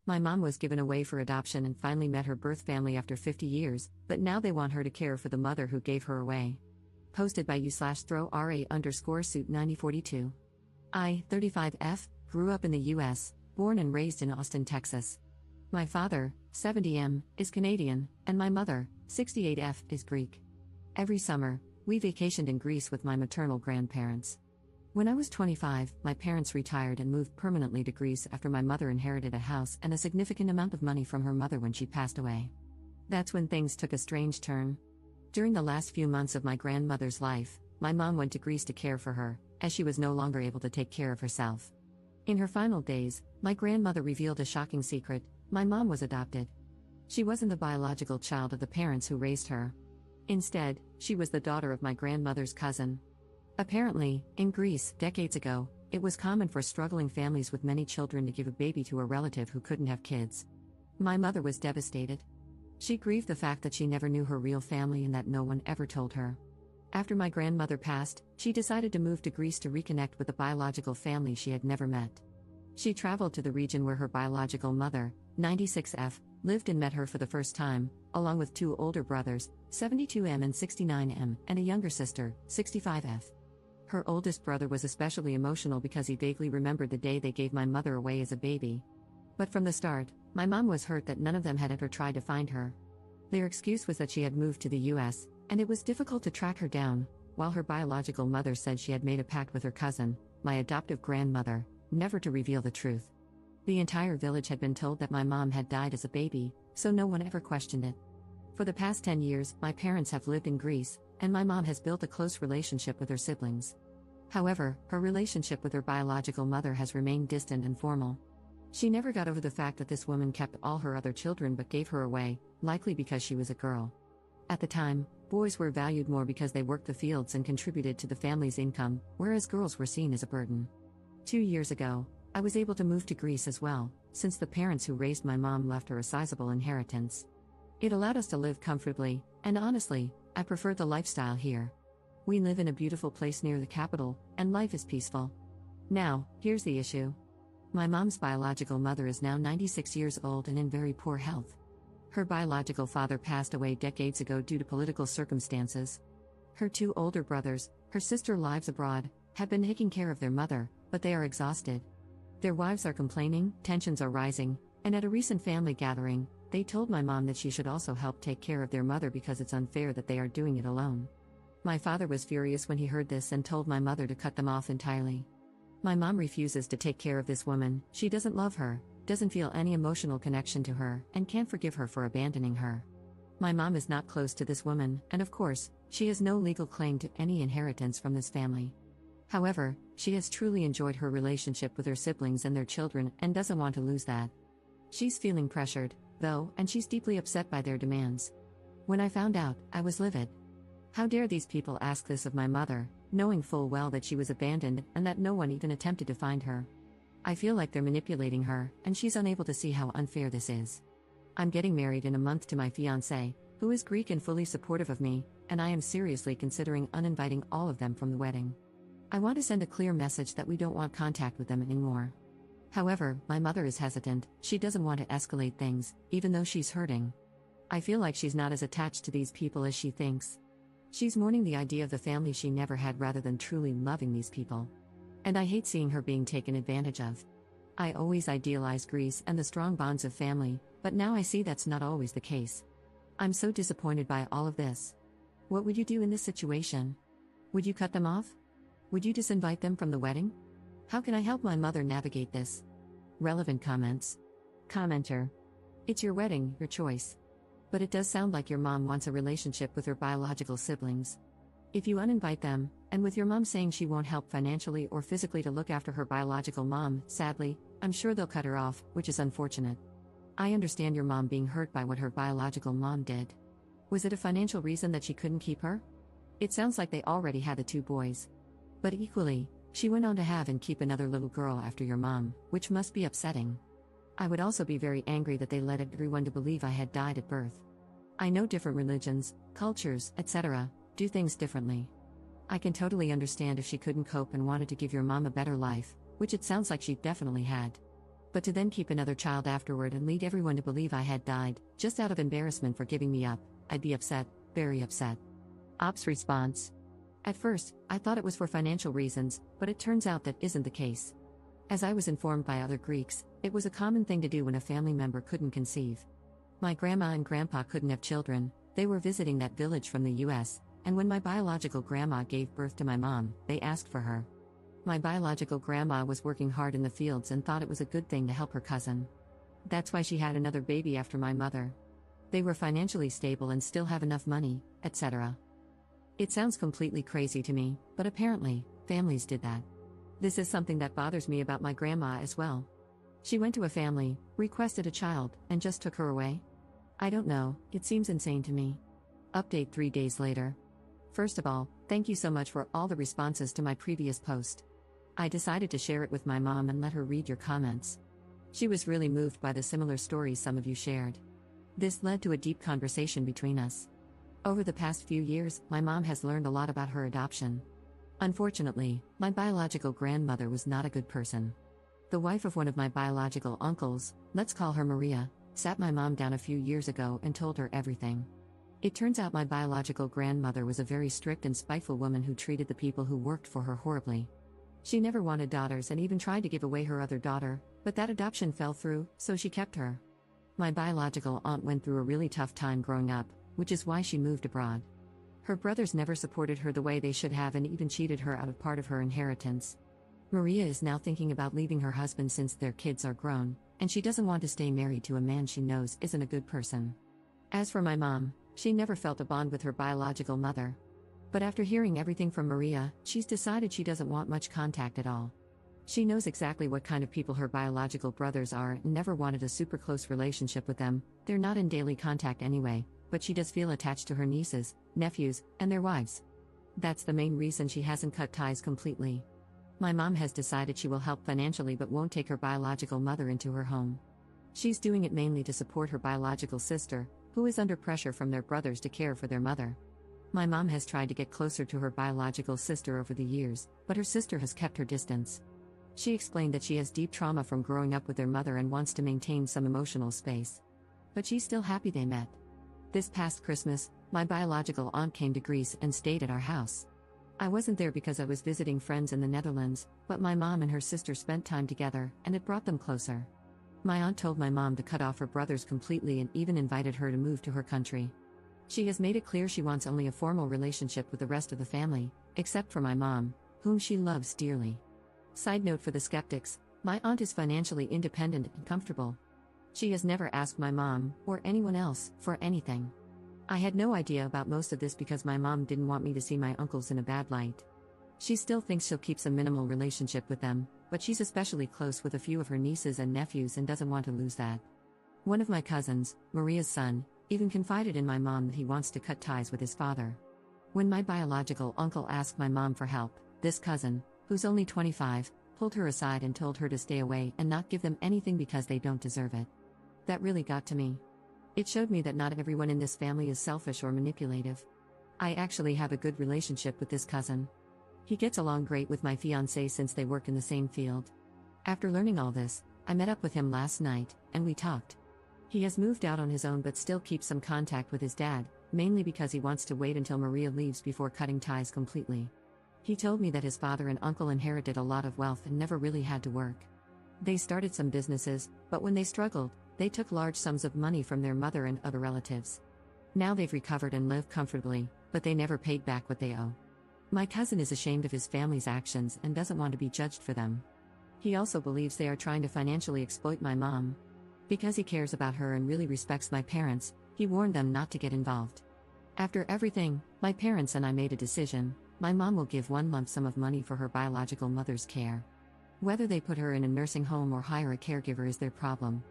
My mom was given away for adoption and finally met her birth family after 50 years, but now they want her to care for the mother who gave her away. Posted by u/throw_ra_suit 9042. I, 35F, grew up in the US, born and raised in Austin, Texas. My father, 70M, is Canadian, and my mother, 68F, is Greek. Every summer, we vacationed in Greece with my maternal grandparents. When I was 25, my parents retired and moved permanently to Greece after my mother inherited a house and a significant amount of money from her mother when she passed away. That's when things took a strange turn. During the last few months of my grandmother's life, my mom went to Greece to care for her, as she was no longer able to take care of herself. In her final days, my grandmother revealed a shocking secret: my mom was adopted. She wasn't the biological child of the parents who raised her. Instead, she was the daughter of my grandmother's cousin. Apparently, in Greece, decades ago, it was common for struggling families with many children to give a baby to a relative who couldn't have kids. My mother was devastated. She grieved the fact that she never knew her real family and that no one ever told her. After my grandmother passed, she decided to move to Greece to reconnect with the biological family she had never met. She traveled to the region where her biological mother, 96F, lived and met her for the first time, along with two older brothers, 72M and 69M, and a younger sister, 65F. Her oldest brother was especially emotional because he vaguely remembered the day they gave my mother away as a baby. But from the start, my mom was hurt that none of them had ever tried to find her. Their excuse was that she had moved to the US, and it was difficult to track her down, while her biological mother said she had made a pact with her cousin, my adoptive grandmother, never to reveal the truth. The entire village had been told that my mom had died as a baby, so no one ever questioned it. For the past 10 years, my parents have lived in Greece, and my mom has built a close relationship with her siblings. However, her relationship with her biological mother has remained distant and formal. She never got over the fact that this woman kept all her other children but gave her away, likely because she was a girl. At the time, boys were valued more because they worked the fields and contributed to the family's income, whereas girls were seen as a burden. 2 years ago, I was able to move to Greece as well, since the parents who raised my mom left her a sizable inheritance. It allowed us to live comfortably, and honestly, I prefer the lifestyle here. We live in a beautiful place near the capital, and life is peaceful. Now, here's the issue. My mom's biological mother is now 96 years old and in very poor health. Her biological father passed away decades ago due to political circumstances. Her two older brothers, her sister lives abroad, have been taking care of their mother, but they are exhausted. Their wives are complaining, tensions are rising, and at a recent family gathering, they told my mom that she should also help take care of their mother because it's unfair that they are doing it alone. My father was furious when he heard this and told my mother to cut them off entirely. My mom refuses to take care of this woman. She doesn't love her, doesn't feel any emotional connection to her, and can't forgive her for abandoning her. My mom is not close to this woman, and of course, she has no legal claim to any inheritance from this family. However, she has truly enjoyed her relationship with her siblings and their children and doesn't want to lose that. She's feeling pressured, though, and she's deeply upset by their demands. When I found out, I was livid. How dare these people ask this of my mother, knowing full well that she was abandoned and that no one even attempted to find her. I feel like they're manipulating her, and she's unable to see how unfair this is. I'm getting married in a month to my fiancé, who is Greek and fully supportive of me, and I am seriously considering uninviting all of them from the wedding. I want to send a clear message that we don't want contact with them anymore. However, my mother is hesitant. She doesn't want to escalate things, even though she's hurting. I feel like she's not as attached to these people as she thinks. She's mourning the idea of the family she never had rather than truly loving these people. And I hate seeing her being taken advantage of. I always idealized Greece and the strong bonds of family, but now I see that's not always the case. I'm so disappointed by all of this. What would you do in this situation? Would you cut them off? Would you disinvite them from the wedding? How can I help my mother navigate this? Relevant comments. Commenter. It's your wedding, your choice. But it does sound like your mom wants a relationship with her biological siblings. If you uninvite them, and with your mom saying she won't help financially or physically to look after her biological mom, sadly, I'm sure they'll cut her off, which is unfortunate. I understand your mom being hurt by what her biological mom did. Was it a financial reason that she couldn't keep her? It sounds like they already had the two boys. But equally, she went on to have and keep another little girl after your mom, which must be upsetting. I would also be very angry that they led everyone to believe I had died at birth. I know different religions, cultures, etc., do things differently. I can totally understand if she couldn't cope and wanted to give your mom a better life, which it sounds like she definitely had. But to then keep another child afterward and lead everyone to believe I had died, just out of embarrassment for giving me up, I'd be upset, very upset. Ops response. At first, I thought it was for financial reasons, but it turns out that isn't the case. As I was informed by other Greeks, it was a common thing to do when a family member couldn't conceive. My grandma and grandpa couldn't have children, they were visiting that village from the US, and when my biological grandma gave birth to my mom, they asked for her. My biological grandma was working hard in the fields and thought it was a good thing to help her cousin. That's why she had another baby after my mother. They were financially stable and still have enough money, etc. It sounds completely crazy to me, but apparently, families did that. This is something that bothers me about my grandma as well. She went to a family, requested a child, and just took her away? I don't know, it seems insane to me. Update 3 days later. First of all, thank you so much for all the responses to my previous post. I decided to share it with my mom and let her read your comments. She was really moved by the similar stories some of you shared. This led to a deep conversation between us. Over the past few years, my mom has learned a lot about her adoption. Unfortunately, my biological grandmother was not a good person. The wife of one of my biological uncles, let's call her Maria, sat my mom down a few years ago and told her everything. It turns out my biological grandmother was a very strict and spiteful woman who treated the people who worked for her horribly. She never wanted daughters and even tried to give away her other daughter, but that adoption fell through, so she kept her. My biological aunt went through a really tough time growing up, which is why she moved abroad. Her brothers never supported her the way they should have and even cheated her out of part of her inheritance. Maria is now thinking about leaving her husband since their kids are grown, and she doesn't want to stay married to a man she knows isn't a good person. As for my mom, she never felt a bond with her biological mother. But after hearing everything from Maria, she's decided she doesn't want much contact at all. She knows exactly what kind of people her biological brothers are and never wanted a super close relationship with them. They're not in daily contact anyway, but she does feel attached to her nieces, nephews, and their wives. That's the main reason she hasn't cut ties completely. My mom has decided she will help financially but won't take her biological mother into her home. She's doing it mainly to support her biological sister, who is under pressure from their brothers to care for their mother. My mom has tried to get closer to her biological sister over the years, but her sister has kept her distance. She explained that she has deep trauma from growing up with their mother and wants to maintain some emotional space. But she's still happy they met. This past Christmas, my biological aunt came to Greece and stayed at our house. I wasn't there because I was visiting friends in the Netherlands, but my mom and her sister spent time together, and it brought them closer. My aunt told my mom to cut off her brothers completely and even invited her to move to her country. She has made it clear she wants only a formal relationship with the rest of the family, except for my mom, whom she loves dearly. Side note for the skeptics, my aunt is financially independent and comfortable. She has never asked my mom, or anyone else, for anything. I had no idea about most of this because my mom didn't want me to see my uncles in a bad light. She still thinks she'll keep some minimal relationship with them, but she's especially close with a few of her nieces and nephews and doesn't want to lose that. One of my cousins, Maria's son, even confided in my mom that he wants to cut ties with his father. When my biological uncle asked my mom for help, this cousin, who's only 25, pulled her aside and told her to stay away and not give them anything because they don't deserve it. That really got to me. It showed me that not everyone in this family is selfish or manipulative. I actually have a good relationship with this cousin. He gets along great with my fiancé since they work in the same field. After learning all this, I met up with him last night, and we talked. He has moved out on his own but still keeps some contact with his dad, mainly because he wants to wait until Maria leaves before cutting ties completely. He told me that his father and uncle inherited a lot of wealth and never really had to work. They started some businesses, but when they struggled, they took large sums of money from their mother and other relatives. Now they've recovered and live comfortably, but they never paid back what they owe. My cousin is ashamed of his family's actions and doesn't want to be judged for them. He also believes they are trying to financially exploit my mom. Because he cares about her and really respects my parents, he warned them not to get involved. After everything, my parents and I made a decision. My mom will give one lump sum of money for her biological mother's care. Whether they put her in a nursing home or hire a caregiver is their problem.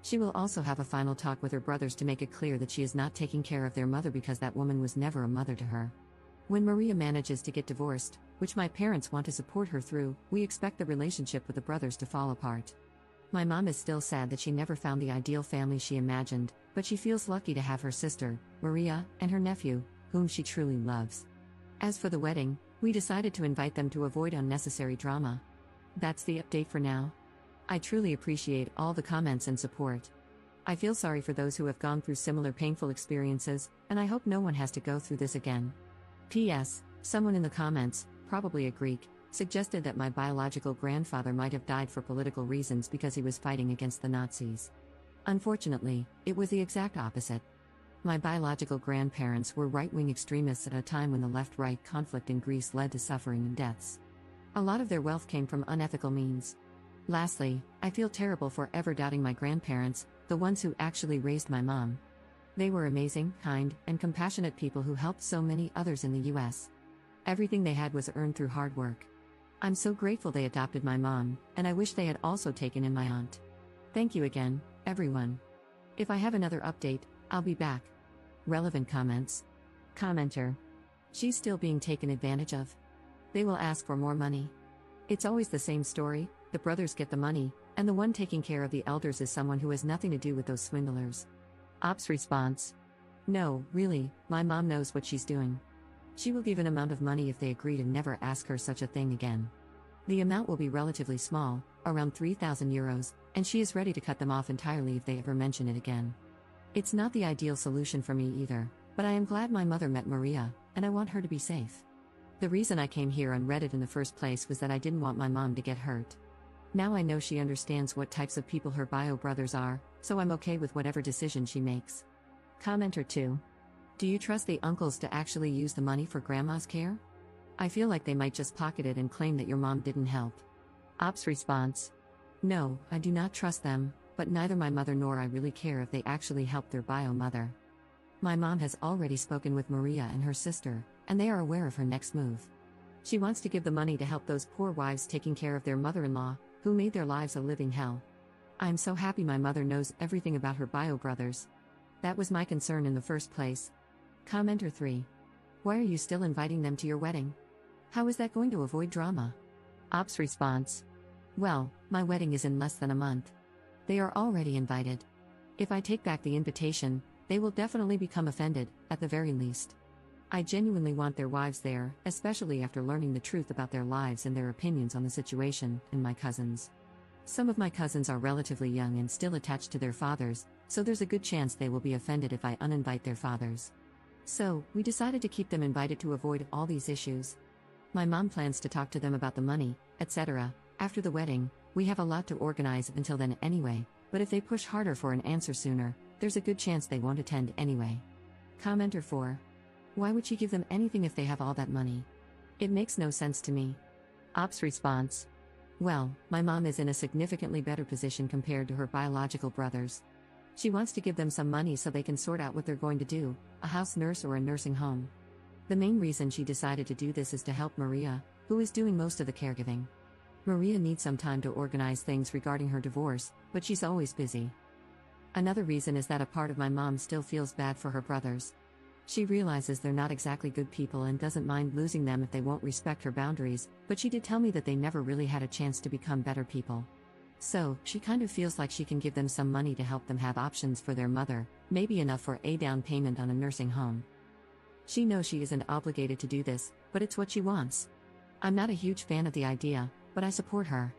She will also have a final talk with her brothers to make it clear that she is not taking care of their mother because that woman was never a mother to her. When Maria manages to get divorced, which my parents want to support her through, we expect the relationship with the brothers to fall apart. My mom is still sad that she never found the ideal family she imagined, but she feels lucky to have her sister, Maria, and her nephew, whom she truly loves. As for the wedding, we decided to invite them to avoid unnecessary drama. That's the update for now. I truly appreciate all the comments and support. I feel sorry for those who have gone through similar painful experiences, and I hope no one has to go through this again. P.S. Someone in the comments, probably a Greek, suggested that my biological grandfather might have died for political reasons because he was fighting against the Nazis. Unfortunately, it was the exact opposite. My biological grandparents were right-wing extremists at a time when the left-right conflict in Greece led to suffering and deaths. A lot of their wealth came from unethical means. Lastly, I feel terrible for ever doubting my grandparents, the ones who actually raised my mom. They were amazing, kind, and compassionate people who helped so many others in the US. Everything they had was earned through hard work. I'm so grateful they adopted my mom, and I wish they had also taken in my aunt. Thank you again, everyone. If I have another update, I'll be back. Relevant comments. Commenter. She's still being taken advantage of. They will ask for more money. It's always the same story, the brothers get the money, and the one taking care of the elders is someone who has nothing to do with those swindlers. Ops response. No, really, my mom knows what she's doing. She will give an amount of money if they agree to never ask her such a thing again. The amount will be relatively small, around 3,000 euros, and she is ready to cut them off entirely if they ever mention it again. It's not the ideal solution for me either, but I am glad my mother met Maria, and I want her to be safe. The reason I came here on Reddit in the first place was that I didn't want my mom to get hurt. Now I know she understands what types of people her bio brothers are, so I'm okay with whatever decision she makes. Commenter 2. Do you trust the uncles to actually use the money for grandma's care? I feel like they might just pocket it and claim that your mom didn't help. Ops response. No, I do not trust them, but neither my mother nor I really care if they actually help their bio mother. My mom has already spoken with Maria and her sister, and they are aware of her next move. She wants to give the money to help those poor wives taking care of their mother-in-law, who made their lives a living hell. I'm so happy my mother knows everything about her bio brothers. That was my concern in the first place. Commenter 3. Why are you still inviting them to your wedding? How is that going to avoid drama? Ops response. Well, my wedding is in less than a month. They are already invited. If I take back the invitation, they will definitely become offended, at the very least. I genuinely want their wives there, especially after learning the truth about their lives and their opinions on the situation, and my cousins. Some of my cousins are relatively young and still attached to their fathers, so there's a good chance they will be offended if I uninvite their fathers. So, we decided to keep them invited to avoid all these issues. My mom plans to talk to them about the money, etc. After the wedding. We have a lot to organize until then anyway, but if they push harder for an answer sooner, there's a good chance they won't attend anyway. Commenter 4. Why would she give them anything if they have all that money? It makes no sense to me. Ops response. Well, my mom is in a significantly better position compared to her biological brothers. She wants to give them some money so they can sort out what they're going to do, a house nurse or a nursing home. The main reason she decided to do this is to help Maria, who is doing most of the caregiving. Maria needs some time to organize things regarding her divorce, but she's always busy. Another reason is that a part of my mom still feels bad for her brothers. She realizes they're not exactly good people and doesn't mind losing them if they won't respect her boundaries, but she did tell me that they never really had a chance to become better people. So, she kind of feels like she can give them some money to help them have options for their mother, maybe enough for a down payment on a nursing home. She knows she isn't obligated to do this, but it's what she wants. I'm not a huge fan of the idea, but I support her.